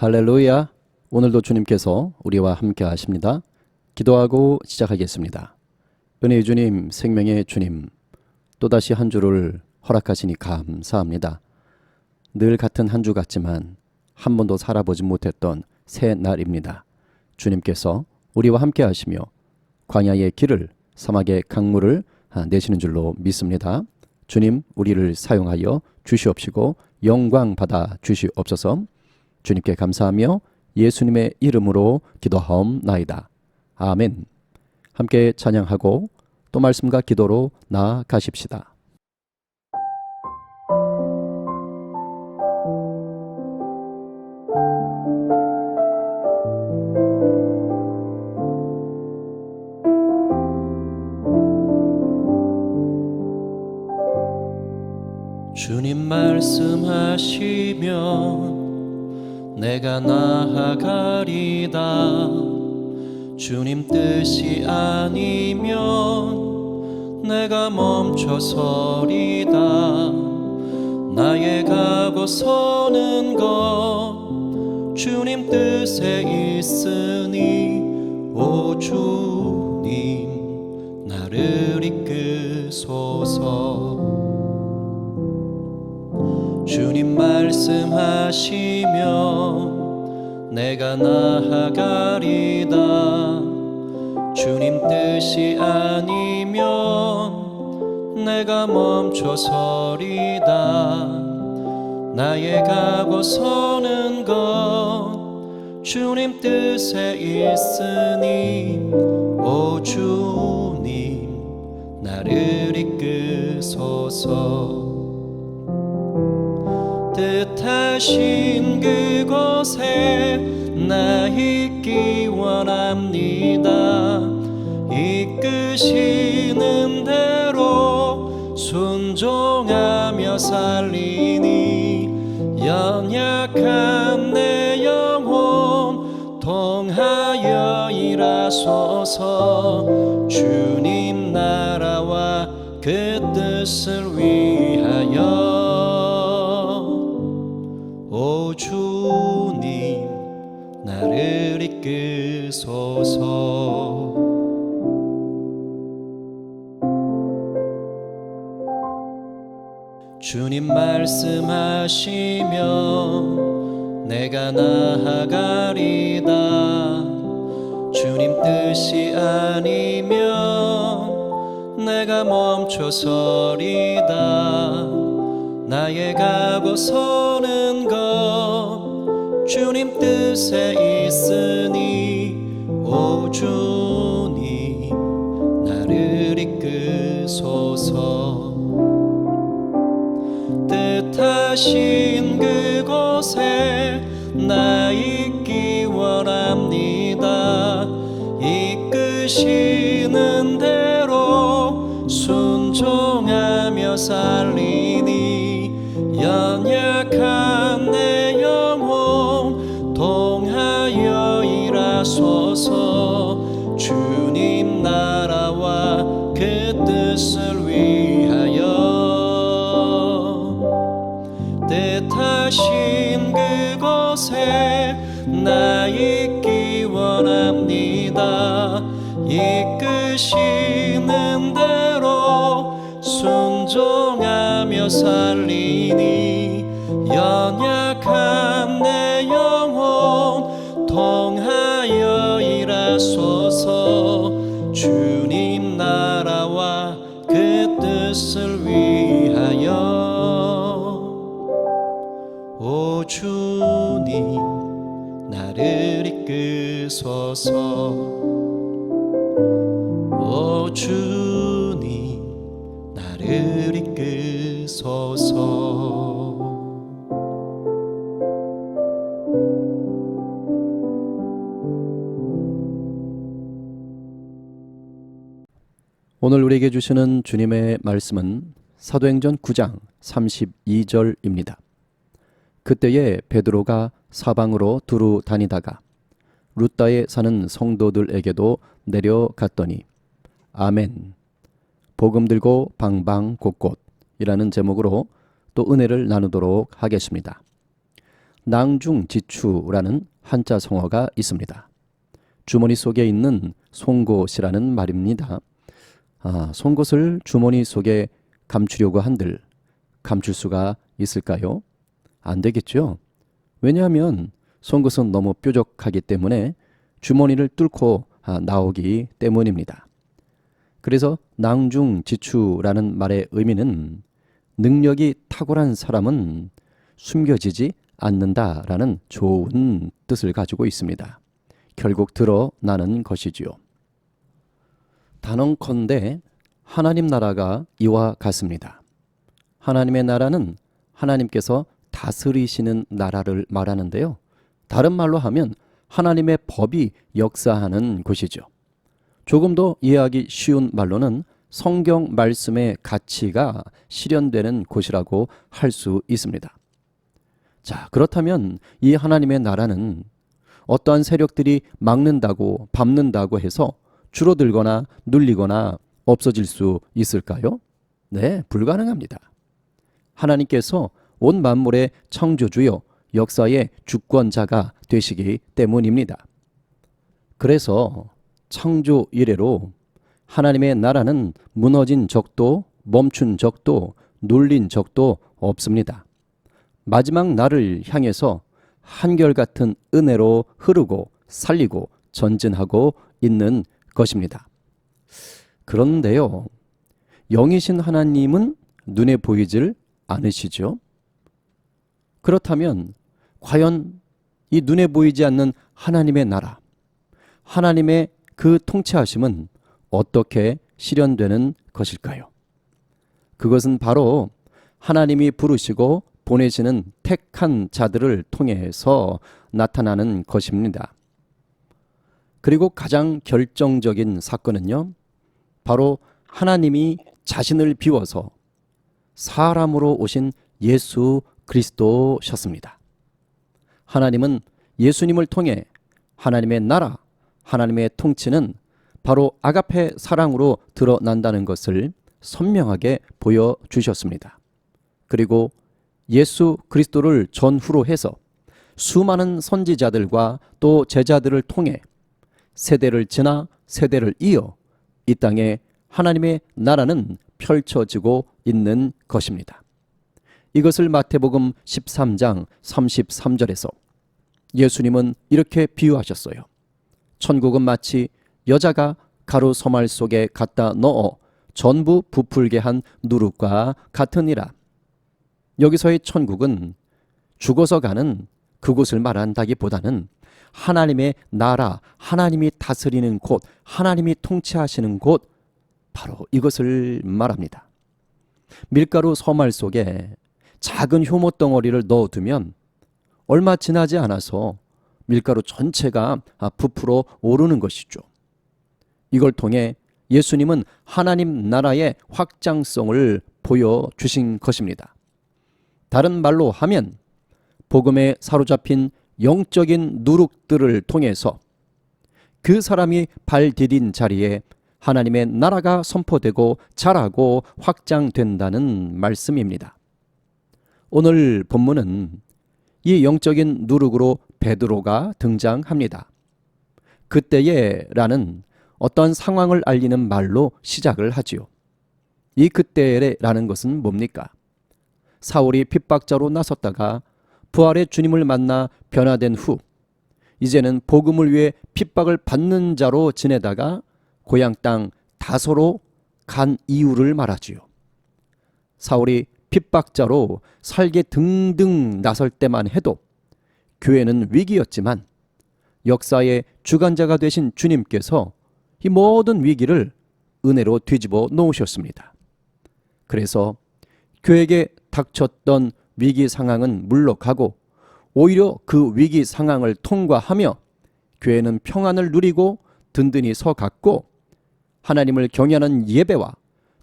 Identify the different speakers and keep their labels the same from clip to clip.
Speaker 1: 할렐루야. 오늘도 주님께서 우리와 함께 하십니다. 기도하고 시작하겠습니다. 은혜의 주님, 생명의 주님, 또다시 한 주를 허락하시니 감사합니다. 늘 같은 한 주 같지만 한 번도 살아보지 못했던 새 날입니다. 주님께서 우리와 함께 하시며 광야의 길을, 사막의 강물을 내시는 줄로 믿습니다. 주님, 우리를 사용하여 주시옵시고 영광 받아 주시옵소서. 주님께 감사하며 예수님의 이름으로 기도하옵나이다. 아멘. 함께 찬양하고 또 말씀과 기도로 나아가십시다. 주님 말씀하시면 내가 나아가리다. 주님 뜻이 아니면 내가 멈춰서리다. 나의 가고 서는 것 주님 뜻에 있으니 오 주님 나를 이끄소서. 주님 말씀하시면 내가 나아가리다. 주님 뜻이 아니면 내가 멈춰서리다. 나의 가고 서는 것 주님 뜻에 있으니 오 주님 나를 이끄소서. 뜻하신 그곳에 나 있기 원합니다. 이끄시는 대로 순종하며 살리니 연약한 내 영혼 통하여 일하소서. 주님 나라와 그 뜻을 위하여 오 주님 나를 이끄소서. 주님 말씀하시면 내가 나아가리다. 주님 뜻이 아니면 내가 멈춰서리다. 나의 가고 서는 것 주님 뜻에 있으니 오 주님 나를 이끄소서. 뜻하신 그곳에 나 있기 원합니다. 이끄시는 대로 순종하며 살리니 연약한 내 영혼 통하여 일하소서. 주님 나라와 그 뜻을 위하여 뜻하신 그곳에 나 있기 원합니다. 이끄시는 대로 순종하며 살리니 연약한 내 영혼 통하여 일하소서. 주님 나라와 그 뜻을 위하여 오 주님 나를 이끄소서. 오 주님 나를 이끄소서. 오늘 우리에게 주시는 주님의 말씀은 사도행전 9장 32절입니다. 그때에 베드로가 사방으로 두루 다니다가 루다에 사는 성도들에게도 내려갔더니 아멘 복음 들고 방방 곳곳이라는 제목으로 또 은혜를 나누도록 하겠습니다. 낭중지추라는 한자 성어가 있습니다. 주머니 속에 있는 송곳이라는 말입니다. 송곳을 주머니 속에 감추려고 한들 감출 수가 있을까요? 안 되겠죠. 왜냐하면 송곳은 너무 뾰족하기 때문에 주머니를 뚫고 나오기 때문입니다. 그래서 낭중지추라는 말의 의미는 능력이 탁월한 사람은 숨겨지지 않는다라는 좋은 뜻을 가지고 있습니다. 결국 드러나는 것이지요. 단언컨대 하나님 나라가 이와 같습니다. 하나님의 나라는 하나님께서 다스리시는 나라를 말하는데요. 다른 말로 하면 하나님의 법이 역사하는 곳이죠. 조금 더 이해하기 쉬운 말로는 성경 말씀의 가치가 실현되는 곳이라고 할 수 있습니다. 자, 그렇다면 이 하나님의 나라는 어떠한 세력들이 막는다고 밟는다고 해서 줄어들거나 눌리거나 없어질 수 있을까요? 네, 불가능합니다. 하나님께서 온 만물의 창조주요 역사의 주권자가 되시기 때문입니다. 그래서 창조 이래로 하나님의 나라는 무너진 적도 멈춘 적도 눌린 적도 없습니다. 마지막 날을 향해서 한결같은 은혜로 흐르고 살리고 전진하고 있는 것입니다. 그런데요, 영이신 하나님은 눈에 보이질 않으시죠? 그렇다면 과연 이 눈에 보이지 않는 하나님의 나라, 하나님의 그 통치하심은 어떻게 실현되는 것일까요? 그것은 바로 하나님이 부르시고 보내시는 택한 자들을 통해서 나타나는 것입니다. 그리고 가장 결정적인 사건은요, 바로 하나님이 자신을 비워서 사람으로 오신 예수 그리스도셨습니다. 하나님은 예수님을 통해 하나님의 나라, 하나님의 통치는 바로 아가페 사랑으로 드러난다는 것을 선명하게 보여주셨습니다. 그리고 예수 그리스도를 전후로 해서 수많은 선지자들과 또 제자들을 통해 세대를 지나 세대를 이어 이 땅에 하나님의 나라는 펼쳐지고 있는 것입니다. 이것을 마태복음 13장 33절에서 예수님은 이렇게 비유하셨어요. 천국은 마치 여자가 가루 소말 속에 갖다 넣어 전부 부풀게 한 누룩과 같으니라. 여기서의 천국은 죽어서 가는 그곳을 말한다기보다는 하나님의 나라, 하나님이 다스리는 곳, 하나님이 통치하시는 곳, 바로 이것을 말합니다. 밀가루 소말 속에 작은 효모 덩어리를 넣어두면 얼마 지나지 않아서 밀가루 전체가 부풀어 오르는 것이죠. 이걸 통해 예수님은 하나님 나라의 확장성을 보여주신 것입니다. 다른 말로 하면 복음에 사로잡힌 영적인 누룩들을 통해서 그 사람이 발 디딘 자리에 하나님의 나라가 선포되고 자라고 확장된다는 말씀입니다. 오늘 본문은 이 영적인 누룩으로 베드로가 등장합니다. 그때에라는 어떤 상황을 알리는 말로 시작을 하지요. 이 그때에라는 것은 뭡니까? 사울이 핍박자로 나섰다가 부활의 주님을 만나 변화된 후 이제는 복음을 위해 핍박을 받는 자로 지내다가 고향 땅 다소로 간 이유를 말하지요. 사울이 핍박자로 살게 등등 나설 때만 해도 교회는 위기였지만 역사의 주관자가 되신 주님께서 이 모든 위기를 은혜로 뒤집어 놓으셨습니다. 그래서 교회에게 닥쳤던 위기 상황은 물러가고 오히려 그 위기 상황을 통과하며 교회는 평안을 누리고 든든히 서갔고 하나님을 경외하는 예배와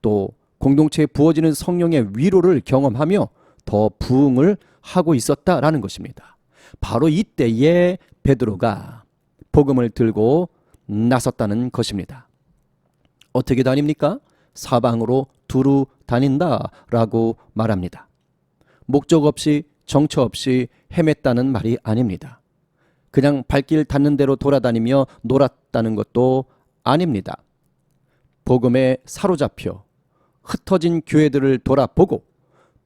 Speaker 1: 또 공동체에 부어지는 성령의 위로를 경험하며 더 부흥을 하고 있었다라는 것입니다. 바로 이때에 베드로가 복음을 들고 나섰다는 것입니다. 어떻게 다닙니까? 사방으로 두루 다닌다라고 말합니다. 목적 없이 정처 없이 헤맸다는 말이 아닙니다. 그냥 발길 닿는 대로 돌아다니며 놀았다는 것도 아닙니다. 복음에 사로잡혀 흩어진 교회들을 돌아보고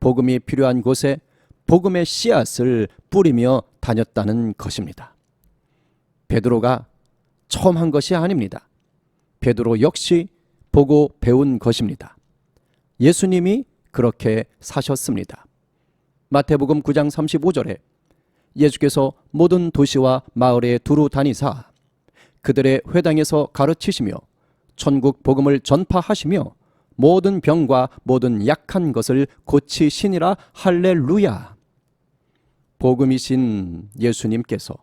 Speaker 1: 복음이 필요한 곳에 복음의 씨앗을 뿌리며 다녔다는 것입니다. 베드로가 처음 한 것이 아닙니다. 베드로 역시 보고 배운 것입니다. 예수님이 그렇게 사셨습니다. 마태복음 9장 35절에 예수께서 모든 도시와 마을에 두루 다니사 그들의 회당에서 가르치시며 천국 복음을 전파하시며 모든 병과 모든 약한 것을 고치시니라. 할렐루야. 복음이신 예수님께서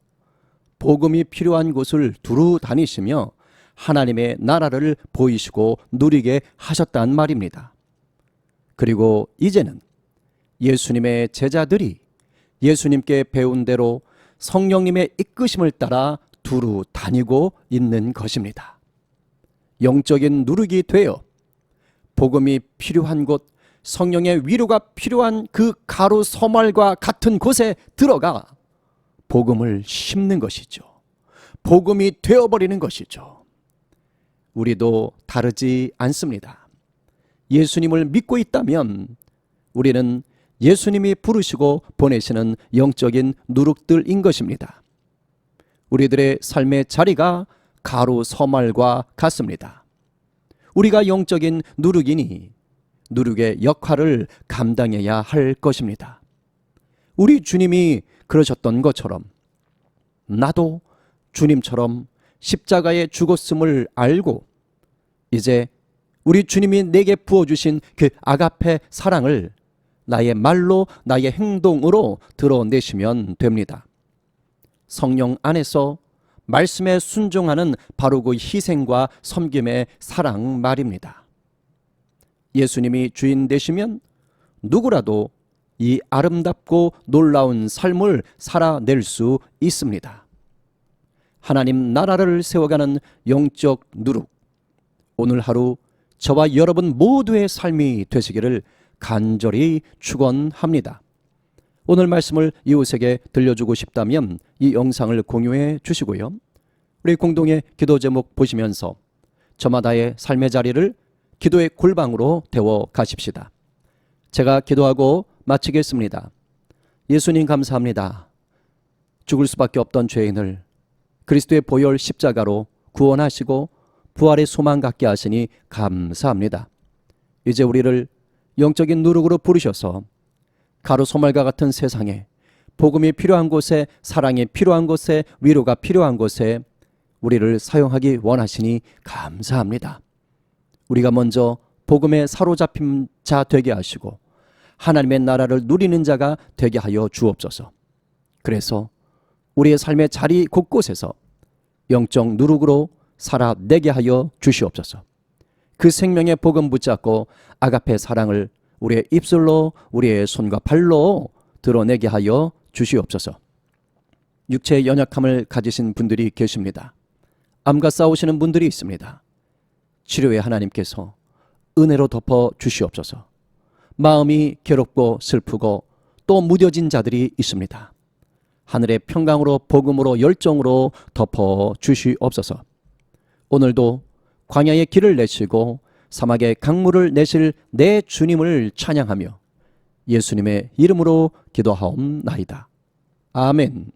Speaker 1: 복음이 필요한 곳을 두루 다니시며 하나님의 나라를 보이시고 누리게 하셨단 말입니다. 그리고 이제는 예수님의 제자들이 예수님께 배운 대로 성령님의 이끄심을 따라 두루 다니고 있는 것입니다. 영적인 누룩이 되어 복음이 필요한 곳, 성령의 위로가 필요한 그 가루 서말과 같은 곳에 들어가 복음을 심는 것이죠. 복음이 되어버리는 것이죠. 우리도 다르지 않습니다. 예수님을 믿고 있다면 우리는 예수님이 부르시고 보내시는 영적인 누룩들인 것입니다. 우리들의 삶의 자리가 가루 서말과 같습니다. 우리가 영적인 누룩이니 누룩의 역할을 감당해야 할 것입니다. 우리 주님이 그러셨던 것처럼 나도 주님처럼 십자가에 죽었음을 알고 이제 우리 주님이 내게 부어주신 그 아가페 사랑을 나의 말로 나의 행동으로 드러내시면 됩니다. 성령 안에서 말씀에 순종하는 바로 그 희생과 섬김의 사랑 말입니다. 예수님이 주인 되시면 누구라도 이 아름답고 놀라운 삶을 살아낼 수 있습니다. 하나님 나라를 세워가는 영적 누룩, 오늘 하루 저와 여러분 모두의 삶이 되시기를 간절히 축원합니다. 오늘 말씀을 이웃에게 들려주고 싶다면 이 영상을 공유해 주시고요. 우리 공동의 기도 제목 보시면서 저마다의 삶의 자리를 기도의 골방으로 데워 가십시다. 제가 기도하고 마치겠습니다. 예수님 감사합니다. 죽을 수밖에 없던 죄인을 그리스도의 보혈 십자가로 구원하시고 부활의 소망 갖게 하시니 감사합니다. 이제 우리를 영적인 누룩으로 부르셔서 가루 소말과 같은 세상에 복음이 필요한 곳에, 사랑이 필요한 곳에, 위로가 필요한 곳에 우리를 사용하기 원하시니 감사합니다. 우리가 먼저 복음에 사로잡힌 자 되게 하시고 하나님의 나라를 누리는 자가 되게 하여 주옵소서. 그래서 우리의 삶의 자리 곳곳에서 영적 누룩으로 살아내게 하여 주시옵소서. 그 생명의 복음 붙잡고 아가페 사랑을 우리의 입술로, 우리의 손과 발로 드러내게 하여 주시옵소서. 육체의 연약함을 가지신 분들이 계십니다. 암과 싸우시는 분들이 있습니다. 치료에 하나님께서 은혜로 덮어 주시옵소서. 마음이 괴롭고 슬프고 또 무뎌진 자들이 있습니다. 하늘의 평강으로 복음으로 열정으로 덮어 주시옵소서. 오늘도 광야의 길을 내시고 사막의 강물을 내실 내 주님을 찬양하며 예수님의 이름으로 기도하옵나이다. 아멘.